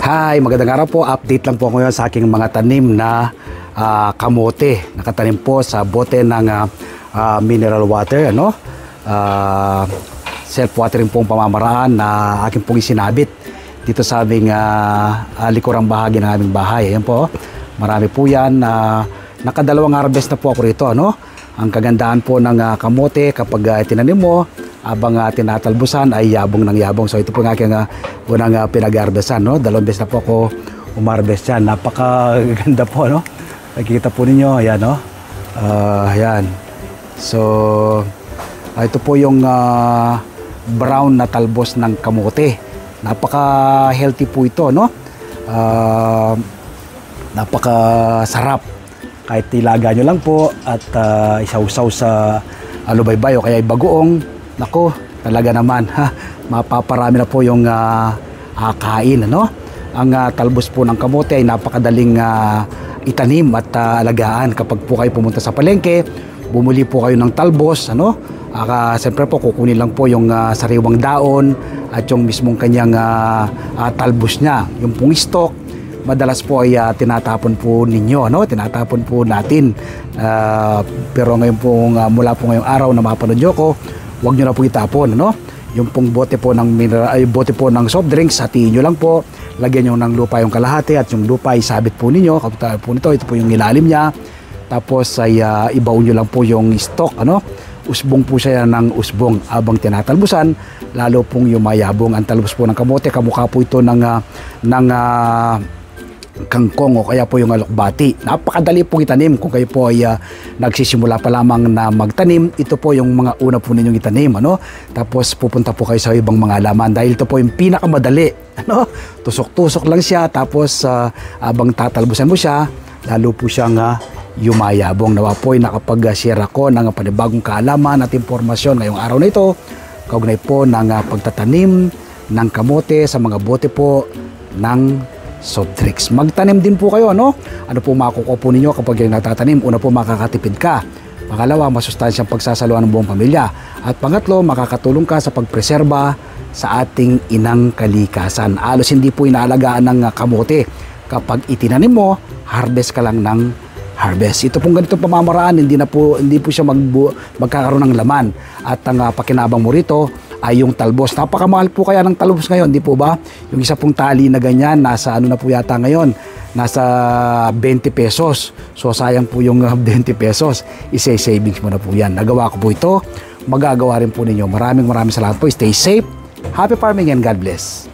Hi, magandang araw po. Update lang po ako ngayon sa aking mga tanim na kamote. Nakatanim po sa bote ng mineral water, ano? Self-watering pong pamamaraan na aking pong isinabit dito sa aming likurang bahagi ng aming bahay. Ayan po, marami po yan. Nakadalawang harvest na po ako rito, ano? Ang kagandahan po ng kamote kapag tinanim mo, abang tinatalbusan ay yabong ng yabong. So ito po ng aking unang pinag-harvestan, no? Dalawang beses na po ako umarvest yan. Napakaganda po, no? Nakikita po ninyo, ayan, no? Ayan. So ito po yung brown na talbos ng kamote. Napaka-healthy po ito, no? Napaka-sarap. Kahit ilaga nyo lang po at isawsaw sa alubaybay o kaya bagoong. Nako, talaga naman, mapaparami na po yung kain, ano? Ang talbos po ng kamote ay napakadaling itanim at alagaan. Kapag po kayo pumunta sa palengke, bumuli po kayo ng talbos, ano? Siyempre po kukunin lang po yung sariwang daon at yung mismong kanyang talbos niya. Yung pong stock, madalas po ay tinatapon po ninyo, no? Tinatapon po natin. Pero ngayon po, mula po ngayong araw na mapanood nyo ko, huwag nyo na po itapon, no? Yung pong bote po ng bote po ng soft drinks, hatiin nyo lang po. Lagyan nyo ng lupa yung kalahati at yung lupa isabit po ninyo. Kapag po nito, ito po yung ilalim niya. Tapos ay ibaw nyo lang po yung stock, ano? Usbong po siya ng usbong abang tinatalbusan, lalo pong yumayabong ang talbos po ng kamote. Kamukha po ito ng kangkong o kaya po yung alokbati. Napakadali pong itanim kung kayo po ay nagsisimula pa lamang na magtanim. Ito po yung mga una po ninyong itanim, ano? Tapos pupunta po kayo sa ibang mga halaman dahil ito po yung pinakamadali, ano? Tusok-tusok lang siya, tapos abang tatalbusan mo siya, lalo po siyang yumayabong. Nawa po ay nakapag-share ako ng panibagong kaalaman at impormasyon ngayong araw na ito kaugnay po ng pagtatanim ng kamote sa mga bote po ng soft drinks. Magtanim din po kayo, no? Ano po makukuha po ninyo kapag nagtatanim? Una po, makakatipid ka. Pangalawa, masustansyang pagsasaluhan ng buong pamilya. At pangatlo, makakatulong ka sa pagpreserba sa ating inang kalikasan. Alos hindi po inaalagaan ng kamote. Kapag itinanim mo, harvest ka lang ng harvest. Ito pong ganitong pamamaraan, hindi po siya magkakaroon ng laman. At ang pakinabang mo rito ay yung talbos. Napakamahal po kaya ng talbos ngayon, di po ba? Yung isa pong tali na ganyan, nasa ano na po yata ngayon? Nasa 20 pesos. So sayang po yung 20 pesos. Isa-savings mo na po yan. Nagawa ko po ito. Magagawa rin po ninyo. Maraming salamat po. Stay safe. Happy farming and God bless.